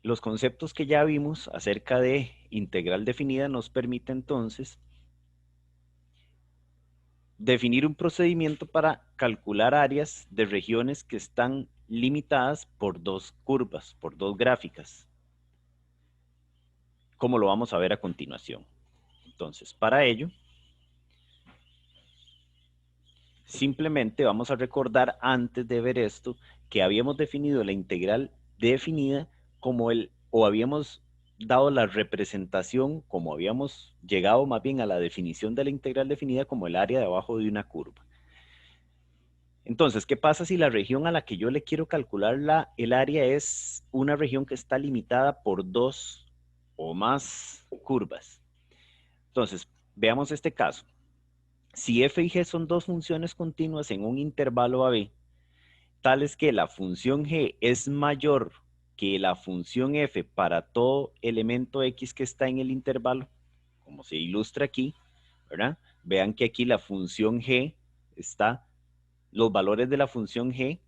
los conceptos que ya vimos acerca de integral definida nos permite entonces definir un procedimiento para calcular áreas de regiones que están limitadas por dos curvas, por dos gráficas, como lo vamos a ver a continuación. Entonces, para ello, simplemente vamos a recordar antes de ver esto que habíamos definido la integral definida como o habíamos dado la representación, como habíamos llegado más bien a la definición de la integral definida como el área de abajo de una curva. Entonces, ¿qué pasa si la región a la que yo le quiero calcular el área es una región que está limitada por dos o más curvas? Entonces, veamos este caso. Si f y g son dos funciones continuas en un intervalo AB, tal es que la función g es mayor que la función f para todo elemento x que está en el intervalo, como se ilustra aquí, ¿verdad? Vean que aquí la función g está, los valores de la función g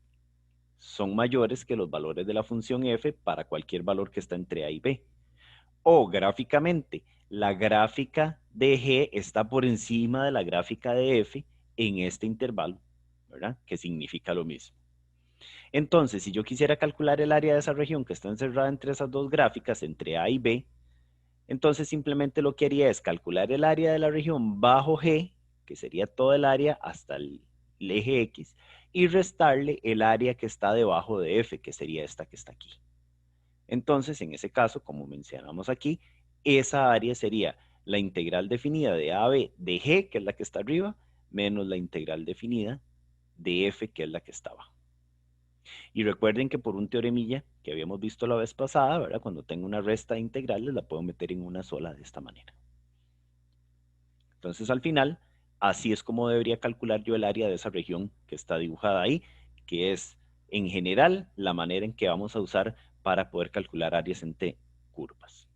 son mayores que los valores de la función f para cualquier valor que está entre a y b. O gráficamente, la gráfica de g está por encima de la gráfica de f en este intervalo, ¿verdad? Que significa lo mismo. Entonces, si yo quisiera calcular el área de esa región que está encerrada entre esas dos gráficas, entre a y b, entonces simplemente lo que haría es calcular el área de la región bajo g, que sería todo el área hasta el eje x, y restarle el área que está debajo de f, que sería esta que está aquí. Entonces, en ese caso, como mencionamos aquí, esa área sería la integral definida de AB de G, que es la que está arriba, menos la integral definida de F, que es la que está abajo. Y recuerden que por un teoremilla que habíamos visto la vez pasada, ¿verdad? Cuando tengo una resta de integrales, la puedo meter en una sola de esta manera. Entonces, al final, así es como debería calcular yo el área de esa región que está dibujada ahí, que es, en general, la manera en que vamos a usar para poder calcular áreas entre curvas.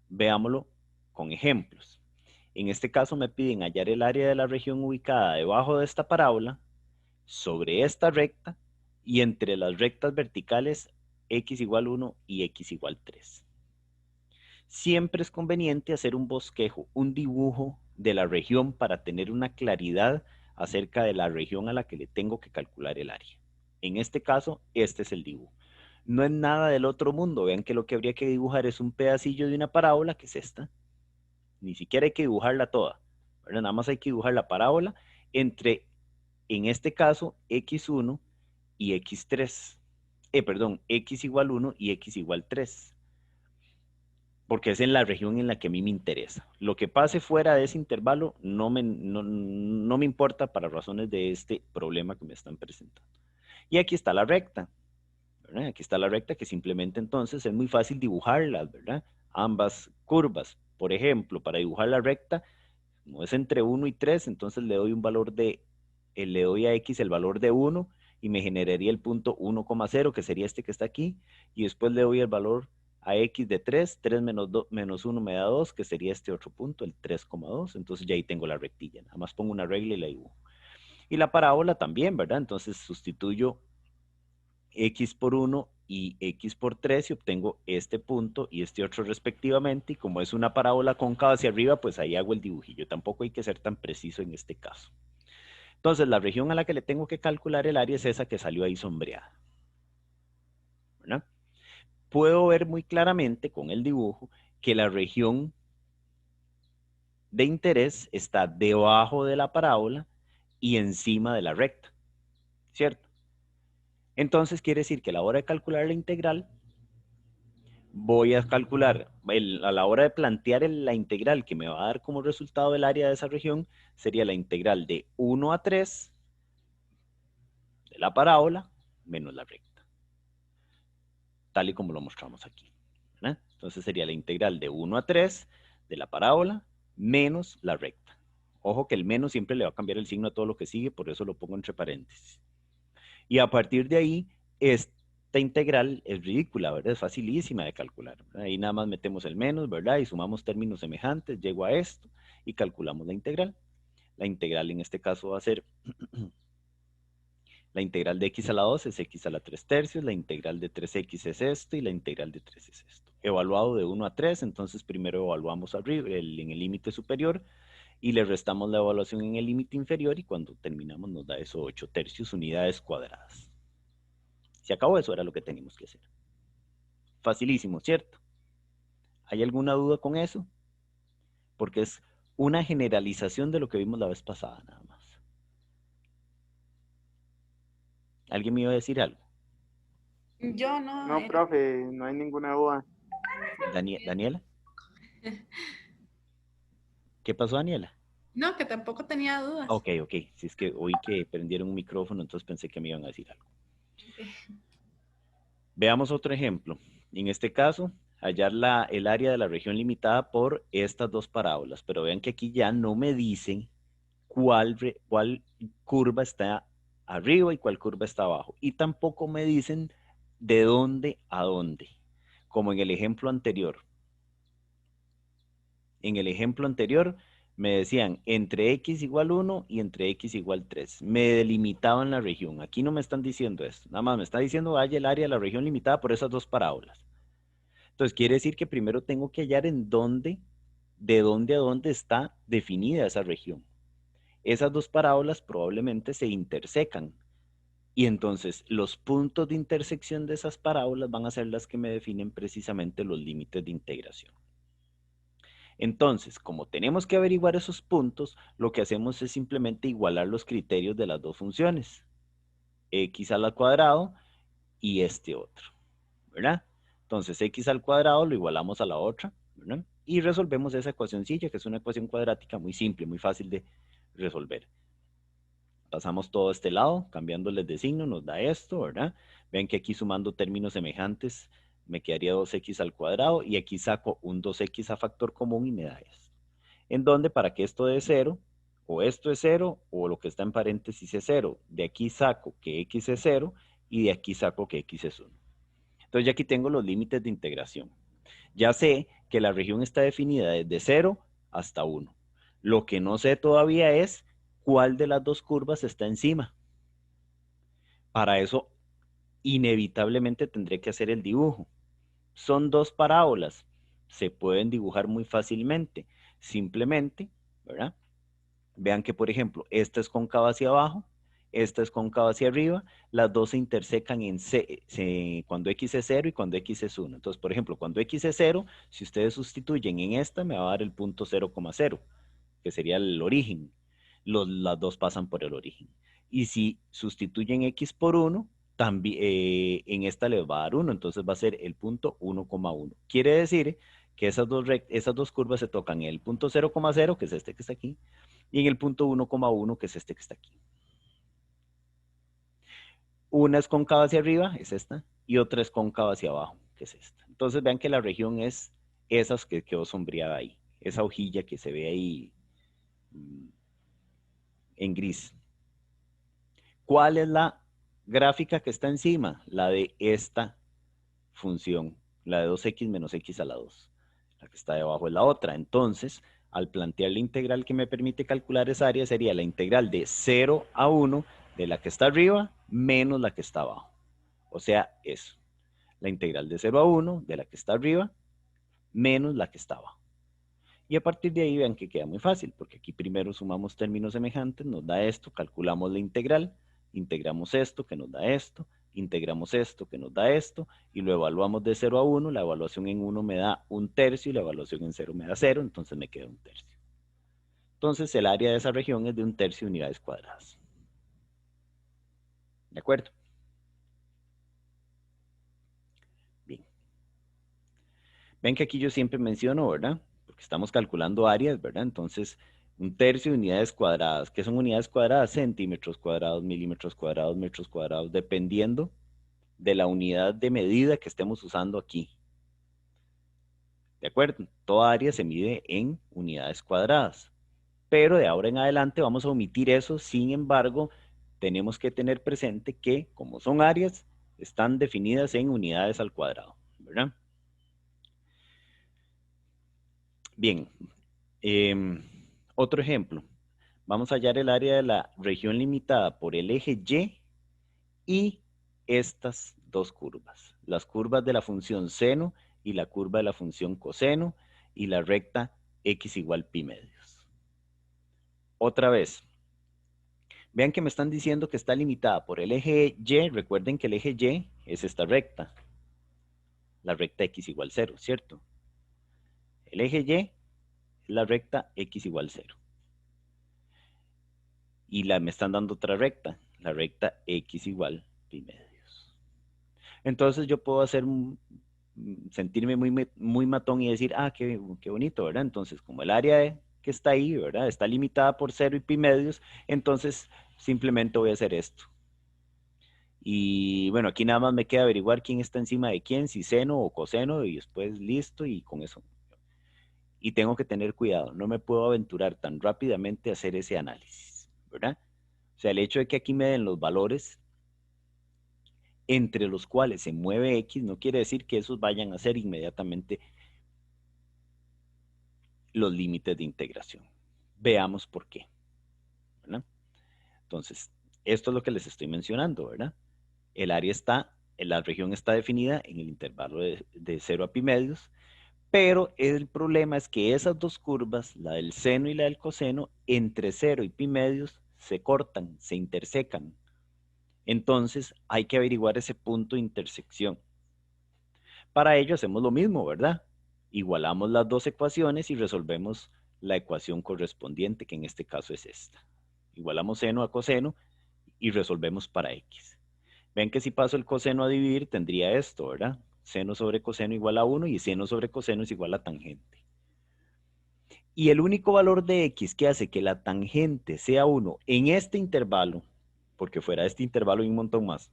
Veámoslo con ejemplos. En este caso me piden hallar el área de la región ubicada debajo de esta parábola, sobre esta recta y entre las rectas verticales x igual 1 y x igual 3. Siempre es conveniente hacer un bosquejo, un dibujo de la región para tener una claridad acerca de la región a la que le tengo que calcular el área. En este caso, este es el dibujo. No es nada del otro mundo. Vean que lo que habría que dibujar es un pedacillo de una parábola, que es esta. Ni siquiera hay que dibujarla toda, ¿verdad? Nada más hay que dibujar la parábola entre, en este caso, x1 y x3. Perdón, x igual 1 y x igual 3, porque es en la región en la que a mí me interesa. Lo que pase fuera de ese intervalo no me importa para razones de este problema que me están presentando. Y aquí está la recta, ¿verdad? Aquí está la recta que simplemente entonces es muy fácil dibujarlas, ¿verdad? Ambas curvas. Por ejemplo, para dibujar la recta, como es entre 1 y 3, entonces le doy un valor le doy a x el valor de 1 y me generaría el punto 1,0, que sería este que está aquí, y después le doy el valor a x de 3, 3 menos 1 me da 2, que sería este otro punto, el 3,2, entonces ya ahí tengo la rectilla, nada más pongo una regla y la dibujo. Y la parábola también, ¿verdad? Entonces sustituyo x por 1 y x por 3 y obtengo este punto y este otro respectivamente, y como es una parábola cóncava hacia arriba, pues ahí hago el dibujillo. Tampoco hay que ser tan preciso en este caso. Entonces, la región a la que le tengo que calcular el área es esa que salió ahí sombreada, ¿verdad? Puedo ver muy claramente con el dibujo que la región de interés está debajo de la parábola y encima de la recta, ¿cierto? Entonces quiere decir que a la hora de calcular la integral, voy a calcular, a la hora de plantear la integral que me va a dar como resultado el área de esa región, sería la integral de 1 a 3 de la parábola menos la recta, tal y como lo mostramos aquí, ¿verdad? Entonces sería la integral de 1 a 3 de la parábola menos la recta. Ojo que el menos siempre le va a cambiar el signo a todo lo que sigue, por eso lo pongo entre paréntesis. Y a partir de ahí, esta integral es ridícula, ¿verdad? Es facilísima de calcular, ¿verdad? Ahí nada más metemos el menos, ¿verdad? Y sumamos términos semejantes, llego a esto y calculamos la integral. La integral en este caso va a ser La integral de x a la 2 es x a la 3 tercios, la integral de 3x es esto y la integral de 3 es esto. Evaluado de 1 a 3, entonces primero evaluamos arriba, en el límite superior y le restamos la evaluación en el límite inferior y cuando terminamos nos da eso 8 tercios unidades cuadradas. Se acabó, eso era lo que teníamos que hacer. Facilísimo, ¿cierto? ¿Hay alguna duda con eso? Porque es una generalización de lo que vimos la vez pasada, nada más. ¿Alguien me iba a decir algo? Yo no, No, profe, no hay ninguna duda. Daniela, ¿qué pasó, Daniela? no, que tampoco tenía dudas. Ok, ok. Si es que oí que prendieron un micrófono, entonces pensé que me iban a decir algo. Veamos otro ejemplo. En este caso, hallar el área de la región limitada por estas dos parábolas. Pero vean que aquí ya no me dicen cuál curva está arriba y cuál curva está abajo. Y tampoco me dicen de dónde a dónde, como en el ejemplo anterior. En el ejemplo anterior me decían entre x igual 1 y entre x igual 3. Me delimitaban la región. Aquí no me están diciendo esto. Nada más me está diciendo haya el área de la región limitada por esas dos parábolas. Entonces quiere decir que primero tengo que hallar en dónde, de dónde a dónde está definida esa región. Esas dos parábolas probablemente se intersecan. Y entonces los puntos de intersección de esas parábolas van a ser las que me definen precisamente los límites de integración. Entonces, como tenemos que averiguar esos puntos, lo que hacemos es simplemente igualar los criterios de las dos funciones, x al cuadrado y este otro, ¿verdad? Entonces, x al cuadrado lo igualamos a la otra, ¿verdad? Y resolvemos esa ecuacióncilla, que es una ecuación cuadrática muy simple, muy fácil de resolver. Pasamos todo este lado, cambiándoles de signo, nos da esto, ¿verdad? Ven que aquí sumando términos semejantes me quedaría 2x al cuadrado y aquí saco un 2x a factor común y me da esto. En donde para que esto dé 0, o esto es 0, o lo que está en paréntesis es 0. De aquí saco que x es 0 y de aquí saco que x es 1. Entonces ya aquí tengo los límites de integración. Ya sé que la región está definida desde 0 hasta 1. Lo que no sé todavía es cuál de las dos curvas está encima. Para eso, inevitablemente tendré que hacer el dibujo. Son dos parábolas. Se pueden dibujar muy fácilmente. Simplemente, ¿verdad? Vean que, por ejemplo, esta es cóncava hacia abajo, esta es cóncava hacia arriba, las dos se intersecan cuando x es 0 y cuando x es 1. Entonces, por ejemplo, cuando x es 0, si ustedes sustituyen en esta, me va a dar el punto 0,0, que sería el origen. Las dos pasan por el origen. Y si sustituyen x por 1, también, en esta les va a dar 1, entonces va a ser el punto 1,1. Quiere decir que esas dos curvas se tocan en el punto 0,0, que es este que está aquí, y en el punto 1,1, que es este que está aquí. Una es cóncava hacia arriba, es esta, y otra es cóncava hacia abajo, que es esta. Entonces vean que la región es esas que quedó sombreada ahí, esa hojilla que se ve ahí en gris. ¿Cuál es la gráfica que está encima? La de esta función, la de 2x menos x a la 2. La que está debajo es la otra. Entonces, al plantear la integral que me permite calcular esa área, sería la integral de 0 a 1 de la que está arriba menos la que está abajo. O sea, eso. La integral de 0 a 1 de la que está arriba menos la que está abajo. Y a partir de ahí vean que queda muy fácil, porque aquí primero sumamos términos semejantes, nos da esto, calculamos la integral, integramos esto que nos da esto, integramos esto que nos da esto, y lo evaluamos de 0 a 1, la evaluación en 1 me da 1/3 y la evaluación en 0 me da 0, entonces me queda 1/3. Entonces el área de esa región es de 1/3 de unidades cuadradas. ¿De acuerdo? Bien. Ven que aquí yo siempre menciono, ¿verdad? Porque estamos calculando áreas, ¿verdad? Entonces, 1/3 de unidades cuadradas. ¿Qué son unidades cuadradas? Centímetros cuadrados, milímetros cuadrados, metros cuadrados, dependiendo de la unidad de medida que estemos usando aquí. ¿De acuerdo? Toda área se mide en unidades cuadradas. Pero de ahora en adelante vamos a omitir eso. Sin embargo, tenemos que tener presente que, como son áreas, están definidas en unidades al cuadrado, ¿verdad? Bien, otro ejemplo. Vamos a hallar el área de la región limitada por el eje Y y estas dos curvas, las curvas de la función seno y la curva de la función coseno y la recta x igual pi medios. Otra vez, vean que me están diciendo que está limitada por el eje y. Recuerden que el eje y es esta recta, la recta x igual 0, ¿cierto? El eje y es la recta x igual 0. Y me están dando otra recta, la recta x igual pi medios. Entonces yo puedo sentirme muy matón y decir, qué bonito, ¿verdad? Entonces, como el área que está ahí, ¿verdad? Está limitada por 0 y pi medios, entonces simplemente voy a hacer esto. Y bueno, aquí nada más me queda averiguar quién está encima de quién, si seno o coseno, y después listo, y con eso. Y tengo que tener cuidado, no me puedo aventurar tan rápidamente a hacer ese análisis, ¿verdad? O sea, el hecho de que aquí me den los valores entre los cuales se mueve X no quiere decir que esos vayan a ser inmediatamente los límites de integración. Veamos por qué, ¿verdad? Entonces, esto es lo que les estoy mencionando, ¿verdad? El área está, la región está definida en el intervalo de 0 a pi medios, pero el problema es que esas dos curvas, la del seno y la del coseno, entre 0 y pi medios se cortan, se intersecan. Entonces hay que averiguar ese punto de intersección. Para ello hacemos lo mismo, ¿verdad? Igualamos las dos ecuaciones y resolvemos la ecuación correspondiente, que en este caso es esta. Igualamos seno a coseno y resolvemos para x. Ven que si paso el coseno a dividir tendría esto, ¿verdad? Seno sobre coseno igual a 1 y seno sobre coseno es igual a tangente. Y el único valor de x que hace que la tangente sea 1 en este intervalo, porque fuera de este intervalo hay un montón más,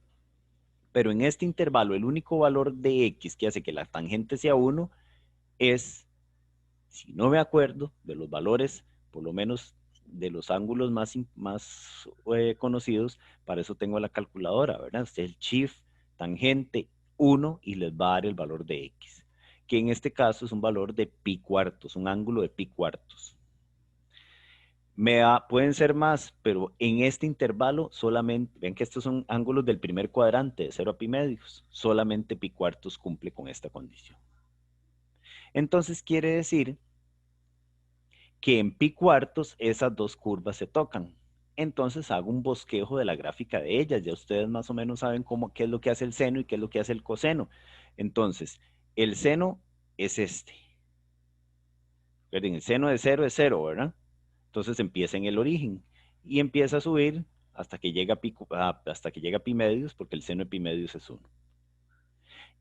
pero en este intervalo el único valor de x que hace que la tangente sea 1 es, si no me acuerdo de los valores, por lo menos de los ángulos más conocidos, para eso tengo la calculadora, ¿verdad? Este es el shift tangente 1 y les va a dar el valor de x, que en este caso es un valor de pi cuartos, un ángulo de pi cuartos. Pueden ser más, pero en este intervalo solamente, ven que estos son ángulos del primer cuadrante, de 0 a pi medios, solamente pi cuartos cumple con esta condición. Entonces quiere decir que en pi cuartos esas dos curvas se tocan. Entonces hago un bosquejo de la gráfica de ellas. Ya ustedes más o menos saben qué es lo que hace el seno y qué es lo que hace el coseno. Entonces, el seno es este. El seno de 0 es 0, ¿verdad? Entonces empieza en el origen y empieza a subir hasta que llega a pi medios, porque el seno de pi medios es 1.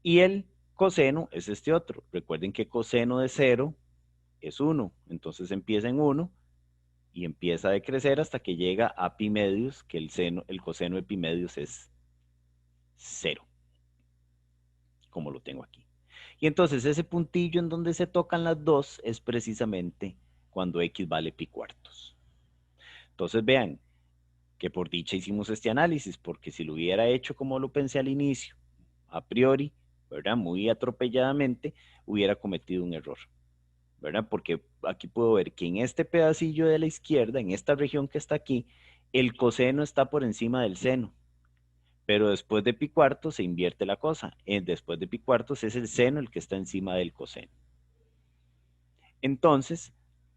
Y el coseno es este otro. Recuerden que coseno de 0 es 1. Entonces empieza en 1 y empieza a decrecer hasta que llega a pi medios, que el coseno de pi medios es 0, como lo tengo aquí. Y entonces ese puntillo en donde se tocan las dos es precisamente cuando x vale pi cuartos. Entonces vean que por dicha hicimos este análisis, porque si lo hubiera hecho como lo pensé al inicio, a priori, ¿verdad? Muy atropelladamente, hubiera cometido un error, ¿verdad? Porque aquí puedo ver que en este pedacillo de la izquierda, en esta región que está aquí, el coseno está por encima del seno, pero después de pi cuartos se invierte la cosa. Después de pi cuartos es el seno el que está encima del coseno. Entonces,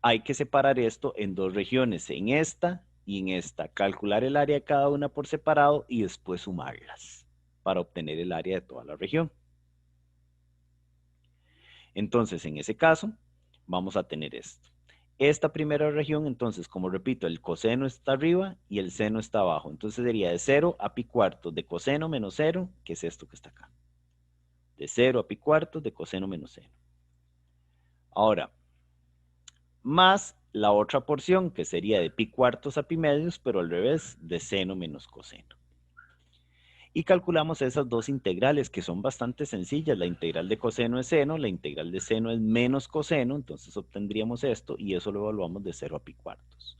hay que separar esto en dos regiones, en esta y en esta. Calcular el área de cada una por separado y después sumarlas para obtener el área de toda la región. Entonces, en ese caso, vamos a tener esto. Esta primera región, entonces, como repito, el coseno está arriba y el seno está abajo. Entonces sería de 0 a pi cuartos de coseno menos 0, que es esto que está acá. De 0 a pi cuartos de coseno menos seno. Ahora, más la otra porción, que sería de pi cuartos a pi medios, pero al revés, de seno menos coseno. Y calculamos esas dos integrales, que son bastante sencillas. La integral de coseno es seno, la integral de seno es menos coseno, entonces obtendríamos esto, y eso lo evaluamos de 0 a pi cuartos.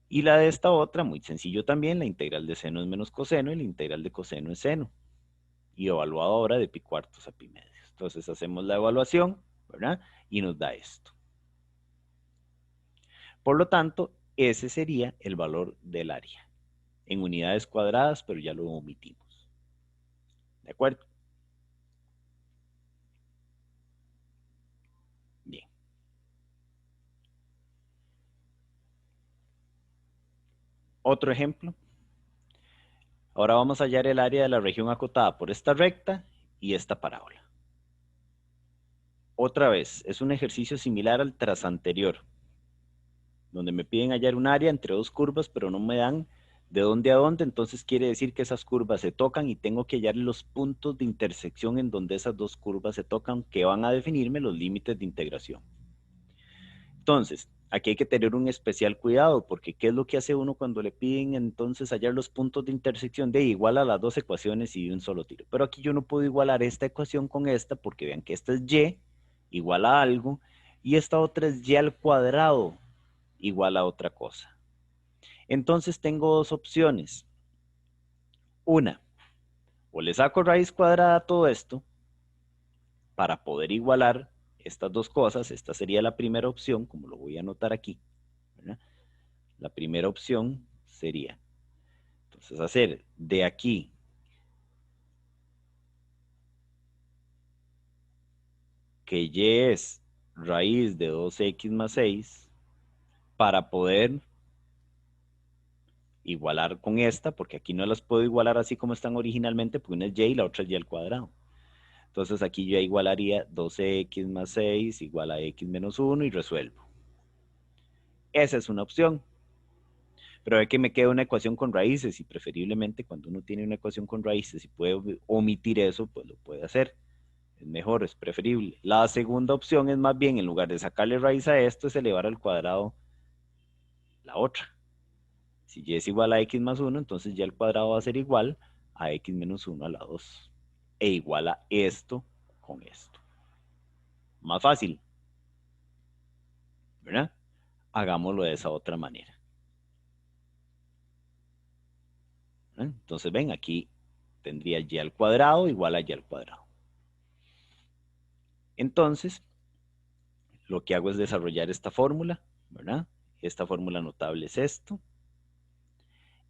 Y la de esta otra, muy sencillo también, la integral de seno es menos coseno, y la integral de coseno es seno. Y evaluado ahora de pi cuartos a pi medios. Entonces hacemos la evaluación, ¿verdad? Y nos da esto. Por lo tanto, ese sería el valor del área. en unidades cuadradas, pero ya lo omitimos. ¿De acuerdo? Bien. Otro ejemplo. Ahora vamos a hallar el área de la región acotada por esta recta y esta parábola. Otra vez, es un ejercicio similar al tras anterior, donde me piden hallar un área entre dos curvas, pero no me dan de dónde a dónde, entonces quiere decir que esas curvas se tocan y tengo que hallar los puntos de intersección en donde esas dos curvas se tocan, que van a definirme los límites de integración. Entonces, aquí hay que tener un especial cuidado, porque ¿qué es lo que hace uno cuando le piden entonces hallar los puntos de intersección? De igual a las dos ecuaciones y de un solo tiro. Pero aquí yo no puedo igualar esta ecuación con esta, porque vean que esta es y igual a algo, y esta otra es y al cuadrado igual a otra cosa. Entonces tengo dos opciones. Una, o le saco raíz cuadrada a todo esto para poder igualar estas dos cosas. Esta sería la primera opción, como lo voy a anotar aquí, ¿verdad? La primera opción sería, entonces, hacer de aquí que y es raíz de 2x más 6 para poder igualar con esta, porque aquí no las puedo igualar así como están originalmente, porque una es y y la otra es y al cuadrado. Entonces aquí yo igualaría 12x más 6 igual a x menos 1 y resuelvo. Esa es una opción. Pero ve que me queda una ecuación con raíces y preferiblemente cuando uno tiene una ecuación con raíces y puede omitir eso, pues lo puede hacer. Es mejor, es preferible. La segunda opción es más bien, en lugar de sacarle raíz a esto, es elevar al cuadrado la otra. Si y es igual a x más 1, entonces ya el cuadrado va a ser igual a x menos 1 a la 2. E igual a esto con esto. Más fácil, ¿verdad? Hagámoslo de esa otra manera. ¿Verdad? Entonces ven, aquí tendría y al cuadrado igual a y al cuadrado. Entonces, lo que hago es desarrollar esta fórmula, ¿verdad? Esta fórmula notable es esto.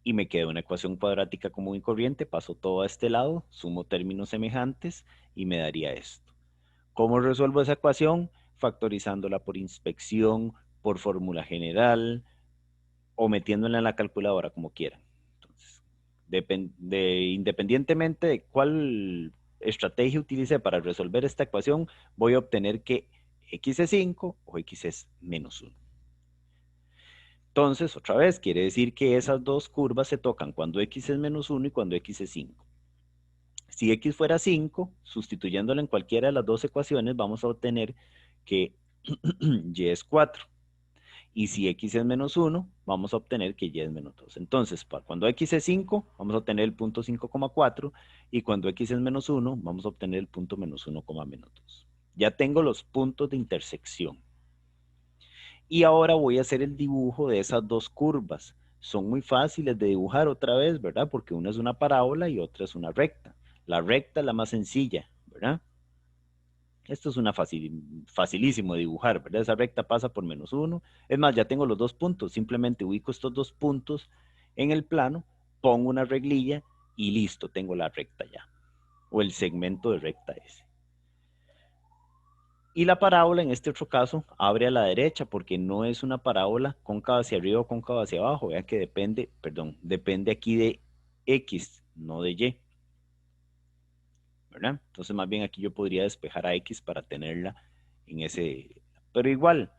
Y me queda una ecuación cuadrática común y corriente, paso todo a este lado, sumo términos semejantes y me daría esto. ¿Cómo resuelvo esa ecuación? Factorizándola por inspección, por fórmula general o metiéndola en la calculadora, como quieran. Entonces, independientemente de cuál estrategia utilice para resolver esta ecuación, voy a obtener que x es 5 o x es menos 1. Entonces, otra vez, quiere decir que esas dos curvas se tocan cuando x es menos 1 y cuando x es 5. Si x fuera 5, sustituyéndolo en cualquiera de las dos ecuaciones, vamos a obtener que y es 4. Y si x es menos 1, vamos a obtener que y es menos 2. Entonces, cuando x es 5, vamos a obtener el punto 5,4. Y cuando x es menos 1, vamos a obtener el punto menos 1, menos 2. Ya tengo los puntos de intersección. Y ahora voy a hacer el dibujo de esas dos curvas. Son muy fáciles de dibujar otra vez, ¿verdad? Porque una es una parábola y otra es una recta. La recta es la más sencilla, ¿verdad? Esto es facilísimo de dibujar, ¿verdad? Esa recta pasa por menos 1. Es más, ya tengo los dos puntos. Simplemente ubico estos dos puntos en el plano, pongo una reglilla y listo, tengo la recta ya. O el segmento de recta ese. Y la parábola en este otro caso abre a la derecha porque no es una parábola cóncava hacia arriba o cóncava hacia abajo. Vean que depende aquí de x, no de y. ¿Verdad? Entonces más bien aquí yo podría despejar a x para tenerla en ese. Pero igual,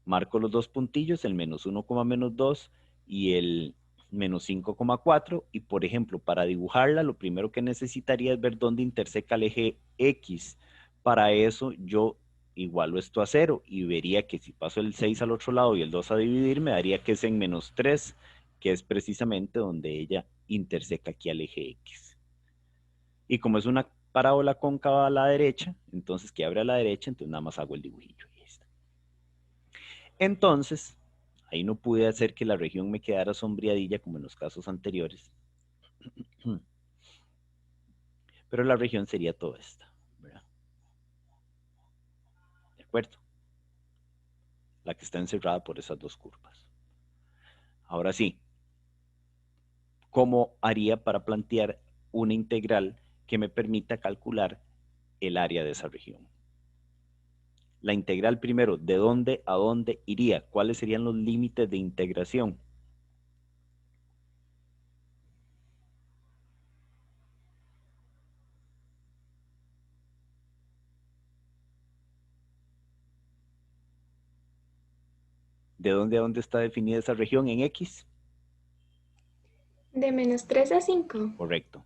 marco los dos puntillos, el menos 1, menos 2 y el menos 5,4. Y por ejemplo, para dibujarla, lo primero que necesitaría es ver dónde interseca el eje x. Para eso yo igualo esto a 0 y vería que si paso el 6 al otro lado y el 2 a dividir, me daría que es en menos 3, que es precisamente donde ella interseca aquí al eje x. Y como es una parábola cóncava a la derecha, entonces que abre a la derecha, entonces nada más hago el dibujillo. Y ahí está. Entonces, ahí no pude hacer que la región me quedara sombreadilla como en los casos anteriores. Pero la región sería toda esta, ¿verdad? ¿De acuerdo? La que está encerrada por esas dos curvas. Ahora sí, ¿cómo haría para plantear una integral que me permita calcular el área de esa región? La integral primero, ¿de dónde a dónde iría? ¿Cuáles serían los límites de integración? ¿De dónde a dónde está definida esa región en X? De -3 a 5. Correcto.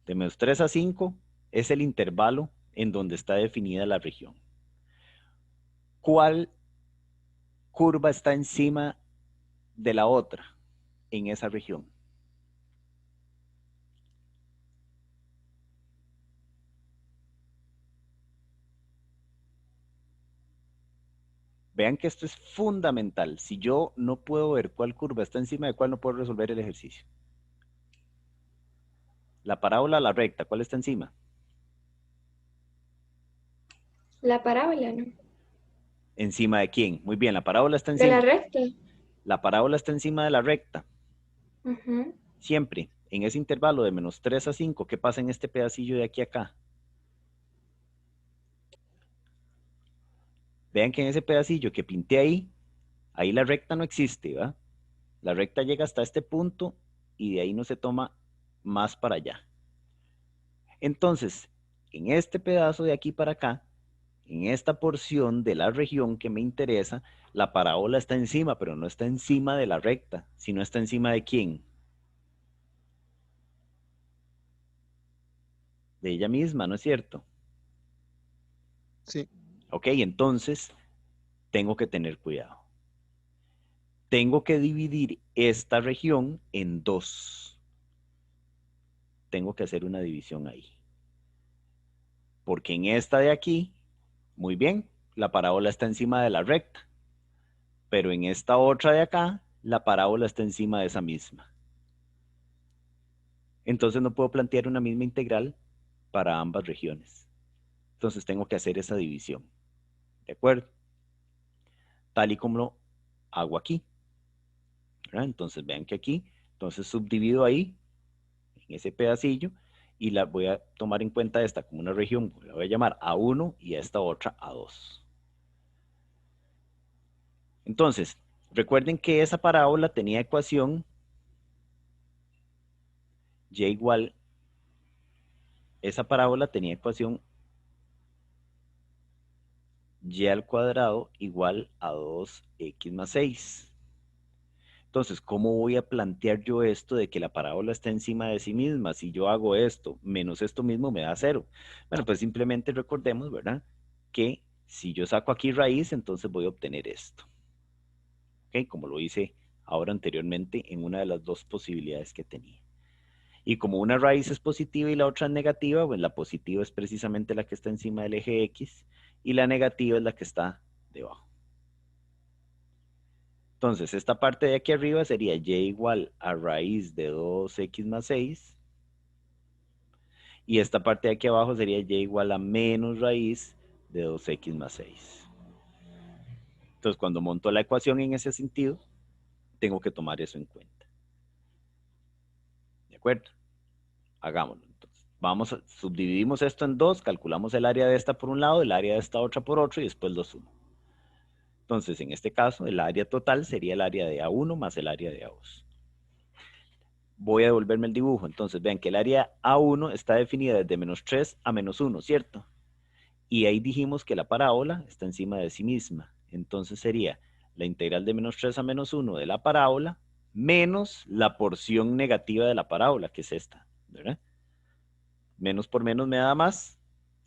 De -3 a 5 es el intervalo en donde está definida la región. ¿Cuál curva está encima de la otra en esa región? Vean que esto es fundamental. Si yo no puedo ver cuál curva está encima de cuál, no puedo resolver el ejercicio. La parábola, la recta, ¿cuál está encima? La parábola, ¿no? ¿Encima de quién? Muy bien, la parábola está De la encima. recta. La parábola está encima de la recta. Ujú. Siempre, en ese intervalo de -3 a 5, ¿qué pasa en este pedacillo de aquí a acá? Vean que en ese pedacillo que pinté ahí la recta no existe, ¿va? La recta llega hasta este punto y de ahí no se toma más para allá. Entonces, en este pedazo de aquí para acá, en esta porción de la región que me interesa, la parábola está encima, pero no está encima de la recta, sino está encima de ¿quién? De ella misma, ¿no es cierto? Sí. Ok, entonces tengo que tener cuidado. Tengo que dividir esta región en dos. Tengo que hacer una división ahí. Porque en esta de aquí, muy bien, la parábola está encima de la recta. Pero en esta otra de acá, la parábola está encima de esa misma. Entonces no puedo plantear una misma integral para ambas regiones. Entonces tengo que hacer esa división. ¿De acuerdo? Tal y como lo hago aquí. ¿Verdad? Entonces vean que aquí, entonces subdivido ahí, en ese pedacillo, y la voy a tomar en cuenta esta como una región, la voy a llamar A1 y a esta otra A2. Entonces, recuerden que esa parábola tenía ecuación y igual, esa parábola tenía ecuación y al cuadrado igual a 2x más 6. Entonces, ¿cómo voy a plantear yo esto de que la parábola está encima de sí misma? Si yo hago esto menos esto mismo me da 0. Bueno, pues simplemente recordemos, ¿verdad? Que si yo saco aquí raíz, entonces voy a obtener esto. ¿Ok? Como lo hice ahora anteriormente en una de las dos posibilidades que tenía. Y como una raíz es positiva y la otra es negativa, pues la positiva es precisamente la que está encima del eje X y la negativa es la que está debajo. Entonces, esta parte de aquí arriba sería y igual a raíz de 2x más 6. Y esta parte de aquí abajo sería y igual a menos raíz de 2x más 6. Entonces, cuando monto la ecuación en ese sentido, tengo que tomar eso en cuenta. ¿De acuerdo? Hagámoslo entonces. Subdividimos esto en dos, calculamos el área de esta por un lado, el área de esta otra por otro y después lo sumo. Entonces, en este caso, el área total sería el área de A1 más el área de A2. Voy a devolverme el dibujo. Entonces, vean que el área A1 está definida desde -3 a -1, ¿cierto? Y ahí dijimos que la parábola está encima de sí misma. Entonces sería la integral de -3 a -1 de la parábola menos la porción negativa de la parábola, que es esta, ¿verdad? Menos por menos me da más,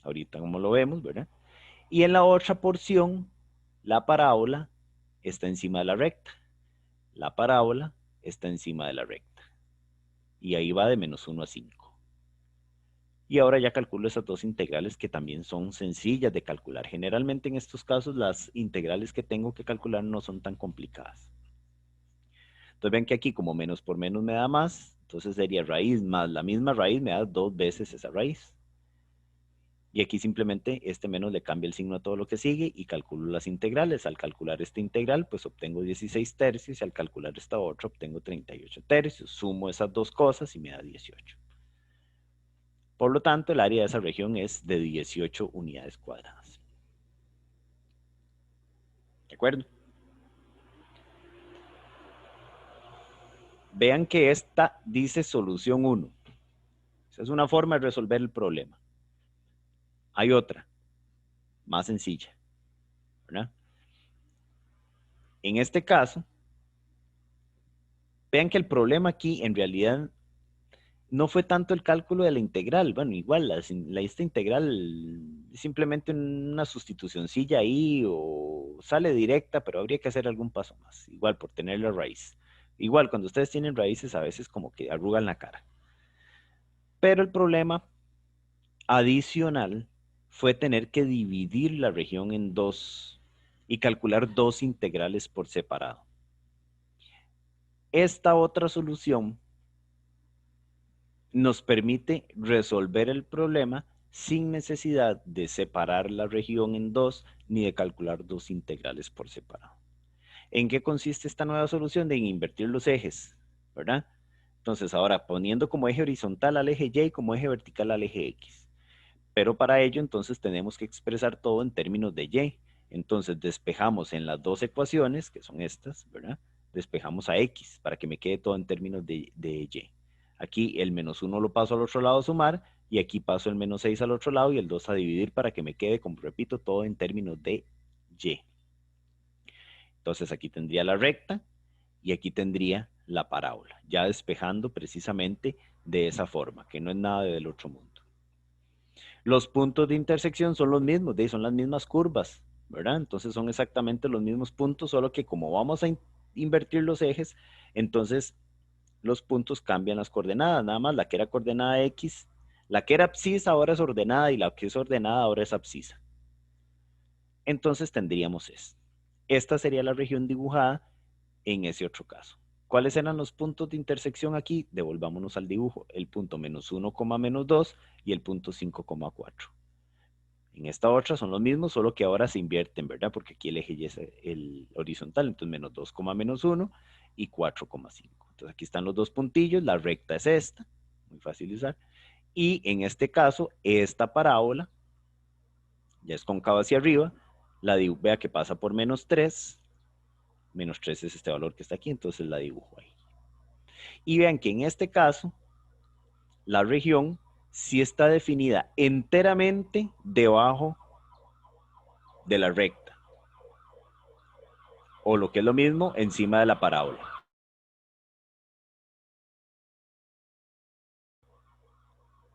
ahorita como lo vemos, ¿verdad? Y en la otra porción, la parábola está encima de la recta. La parábola está encima de la recta. Y ahí va de -1 a 5. Y ahora ya calculo esas dos integrales que también son sencillas de calcular. Generalmente en estos casos las integrales que tengo que calcular no son tan complicadas. Entonces ven que aquí como menos por menos me da más, entonces sería raíz más la misma raíz me da dos veces esa raíz. Y aquí simplemente este menos le cambia el signo a todo lo que sigue y calculo las integrales. Al calcular esta integral, pues obtengo 16 tercios y al calcular esta otra obtengo 38 tercios. Sumo esas dos cosas y me da 18. Por lo tanto, el área de esa región es de 18 unidades cuadradas. ¿De acuerdo? Vean que esta dice solución 1. Esa es una forma de resolver el problema. Hay otra, más sencilla, ¿verdad? En este caso, vean que el problema aquí en realidad no fue tanto el cálculo de la integral. Bueno, igual esta integral es simplemente una sustitucioncilla ahí o sale directa, pero habría que hacer algún paso más. Igual por tener la raíz. Igual cuando ustedes tienen raíces a veces como que arrugan la cara. Pero el problema adicional fue tener que dividir la región en dos y calcular dos integrales por separado. Esta otra solución nos permite resolver el problema sin necesidad de separar la región en dos ni de calcular dos integrales por separado. ¿En qué consiste esta nueva solución? En invertir los ejes, ¿verdad? Entonces ahora poniendo como eje horizontal al eje Y y como eje vertical al eje X. Pero para ello entonces tenemos que expresar todo en términos de Y. Entonces despejamos en las dos ecuaciones, que son estas, ¿verdad? Despejamos a X para que me quede todo en términos de Y. Aquí el menos 1 lo paso al otro lado a sumar y aquí paso el menos 6 al otro lado y el 2 a dividir para que me quede, como repito, todo en términos de Y. Entonces aquí tendría la recta y aquí tendría la parábola, ya despejando precisamente de esa forma, que no es nada del otro mundo. Los puntos de intersección son los mismos, son las mismas curvas, ¿verdad? Entonces son exactamente los mismos puntos, solo que como vamos a invertir los ejes, entonces los puntos cambian las coordenadas, nada más la que era coordenada X, la que era abscisa ahora es ordenada y la que es ordenada ahora es abscisa. Entonces tendríamos esto. Esta sería la región dibujada en ese otro caso. ¿Cuáles eran los puntos de intersección aquí? Devolvámonos al dibujo. El punto menos 1, menos 2 y el punto 5,4. En esta otra son los mismos, solo que ahora se invierten, ¿verdad? Porque aquí el eje Y es el horizontal, entonces menos 2, menos 1 y 4,5. Entonces aquí están los dos puntillos, la recta es esta, muy fácil de usar. Y en este caso, esta parábola, ya es cóncava hacia arriba, vea que pasa por menos 3, menos 3 es este valor que está aquí, entonces la dibujo ahí. Y vean que en este caso, la región sí está definida enteramente debajo de la recta. O lo que es lo mismo, encima de la parábola.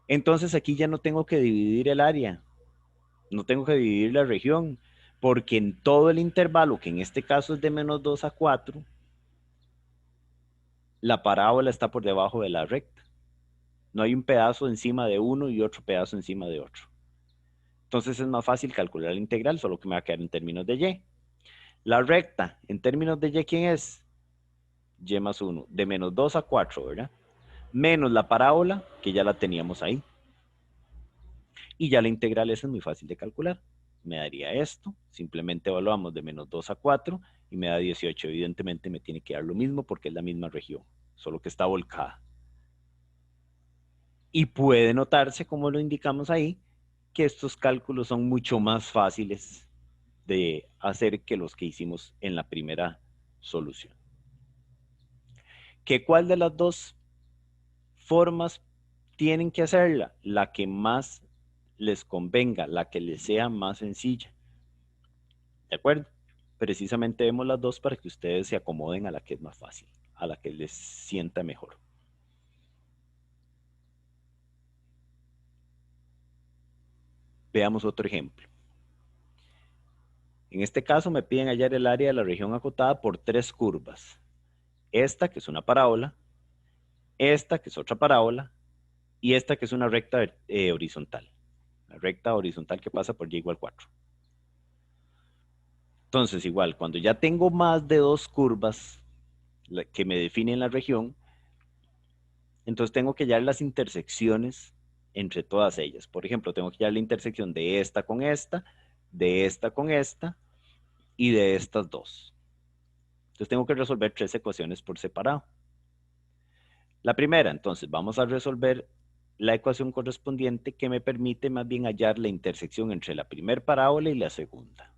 Entonces aquí ya no tengo que dividir el área, no tengo que dividir la región, porque en todo el intervalo, que en este caso es de menos 2 a 4, la parábola está por debajo de la recta. No hay un pedazo encima de uno y otro pedazo encima de otro. Entonces es más fácil calcular la integral, solo que me va a quedar en términos de Y. La recta, en términos de Y, ¿quién es? Y más 1, de menos 2 a 4, ¿verdad? Menos la parábola, que ya la teníamos ahí. Y ya la integral esa es muy fácil de calcular. Me daría esto, simplemente evaluamos de menos 2 a 4 y me da 18. Evidentemente me tiene que dar lo mismo porque es la misma región, solo que está volcada. Y puede notarse, como lo indicamos ahí, que estos cálculos son mucho más fáciles de hacer que los que hicimos en la primera solución. ¿Cuál de las dos formas tienen que hacerla? La que más les convenga, la que les sea más sencilla. ¿De acuerdo? Precisamente vemos las dos para que ustedes se acomoden a la que es más fácil, a la que les sienta mejor. Veamos otro ejemplo. En este caso me piden hallar el área de la región acotada por tres curvas. Esta, que es una parábola, esta, que es otra parábola, y esta, que es una recta horizontal. La recta horizontal que pasa por Y igual 4. Entonces, igual, cuando ya tengo más de dos curvas que me definen la región, entonces tengo que hallar las intersecciones entre todas ellas. Por ejemplo, tengo que hallar la intersección de esta con esta, de esta con esta y de estas dos. Entonces tengo que resolver 3 ecuaciones por separado. La primera, entonces, vamos a resolver la ecuación correspondiente que me permite más bien hallar la intersección entre la primera parábola y la segunda.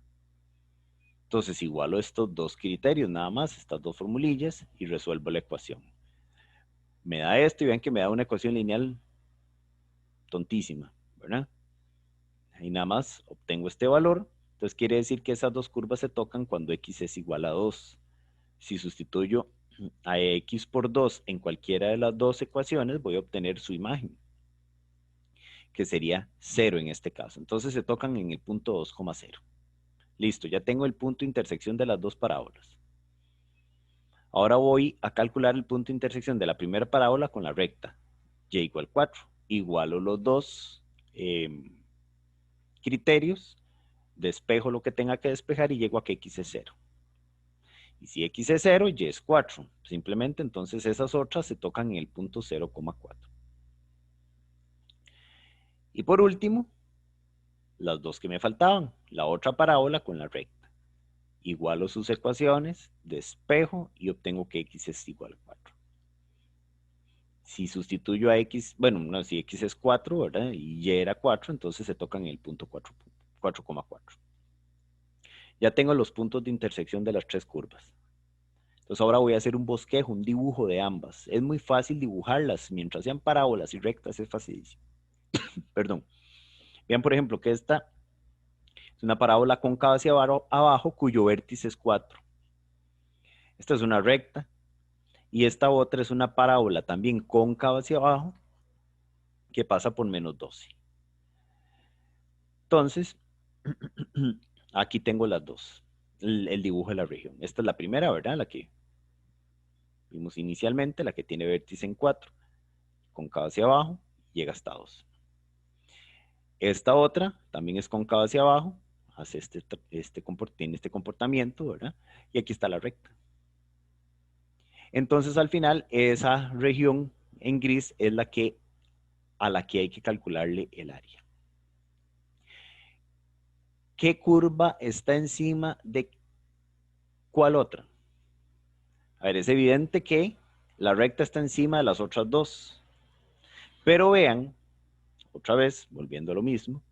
Entonces igualo estos dos criterios nada más, estas dos formulillas, y resuelvo la ecuación. Me da esto y vean que me da una ecuación lineal tontísima, ¿verdad? Y nada más obtengo este valor. Entonces quiere decir que esas dos curvas se tocan cuando x es igual a 2. Si sustituyo a x por 2 en cualquiera de las dos ecuaciones, voy a obtener su imagen, que sería 0 en este caso. Entonces se tocan en el punto 2,0. Listo, ya tengo el punto de intersección de las dos parábolas. Ahora voy a calcular el punto de intersección de la primera parábola con la recta. Y igual 4. Igualo los dos criterios, despejo lo que tenga que despejar y llego a que x es 0. Y si x es 0, y es 4. Simplemente entonces esas otras se tocan en el punto 0,4. Y por último, las dos que me faltaban, la otra parábola con la recta. Igualo sus ecuaciones, despejo y obtengo que x es igual a 4. Si sustituyo a x, bueno, no, si x es 4, ¿verdad? Y y era 4, entonces se tocan en el punto 4,4. Ya tengo los puntos de intersección de las tres curvas. Entonces ahora voy a hacer un bosquejo, un dibujo de ambas. Es muy fácil dibujarlas, mientras sean parábolas y rectas es facilísimo. Perdón. Vean por ejemplo que esta es una parábola cóncava hacia abajo cuyo vértice es 4. Esta es una recta. Y esta otra es una parábola también cóncava hacia abajo que pasa por menos 12. Entonces, aquí tengo las dos, el dibujo de la región. Esta es la primera, ¿verdad? La que vimos inicialmente, la que tiene vértice en 4, cóncava hacia abajo, llega hasta 2. Esta otra también es cóncava hacia abajo, hace tiene este comportamiento, ¿verdad? Y aquí está la recta. Entonces, al final, esa región en gris es a la que hay que calcularle el área. ¿Qué curva está encima de cuál otra? A ver, es evidente que la recta está encima de las otras dos. Pero vean, otra vez, volviendo a lo mismo,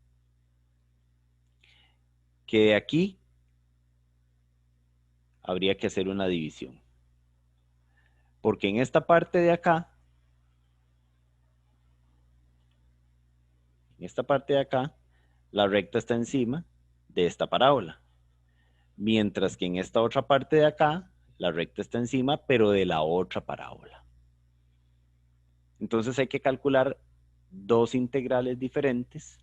que de aquí habría que hacer una división. Porque en esta parte de acá, la recta está encima de esta parábola. Mientras que en esta otra parte de acá, la recta está encima, pero de la otra parábola. Entonces hay que calcular dos integrales diferentes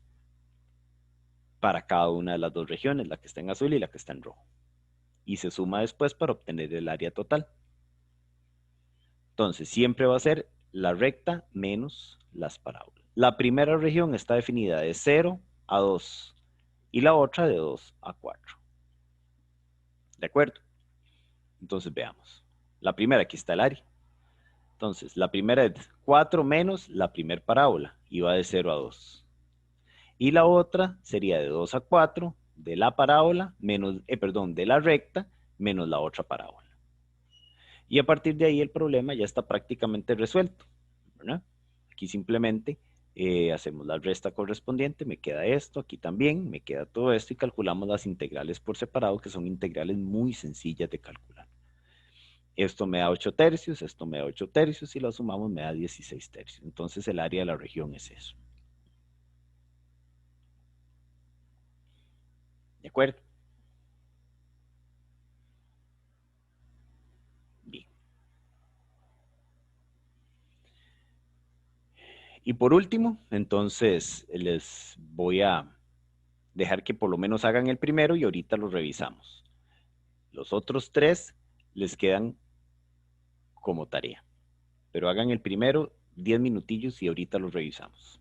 para cada una de las dos regiones, la que está en azul y la que está en rojo. Y se suma después para obtener el área total. Entonces siempre va a ser la recta menos las parábolas. La primera región está definida de 0 a 2 y la otra de 2 a 4. ¿De acuerdo? Entonces veamos. La primera, aquí está el área. Entonces, la primera es 4 menos la primera parábola y va de 0 a 2. Y la otra sería de 2 a 4 de la parábola menos, de la recta menos la otra parábola. Y a partir de ahí el problema ya está prácticamente resuelto, ¿verdad? Aquí simplemente hacemos la resta correspondiente, me queda esto, aquí también, me queda todo esto y calculamos las integrales por separado, que son integrales muy sencillas de calcular. Esto me da 8 tercios, esto me da 8 tercios, y lo sumamos me da 16 tercios. Entonces el área de la región es eso. ¿De acuerdo? Bien. Y por último, entonces les voy a dejar que por lo menos hagan el primero y ahorita lo revisamos. Los otros 3 les quedan como tarea. Pero hagan el primero 10 minutillos y ahorita los revisamos.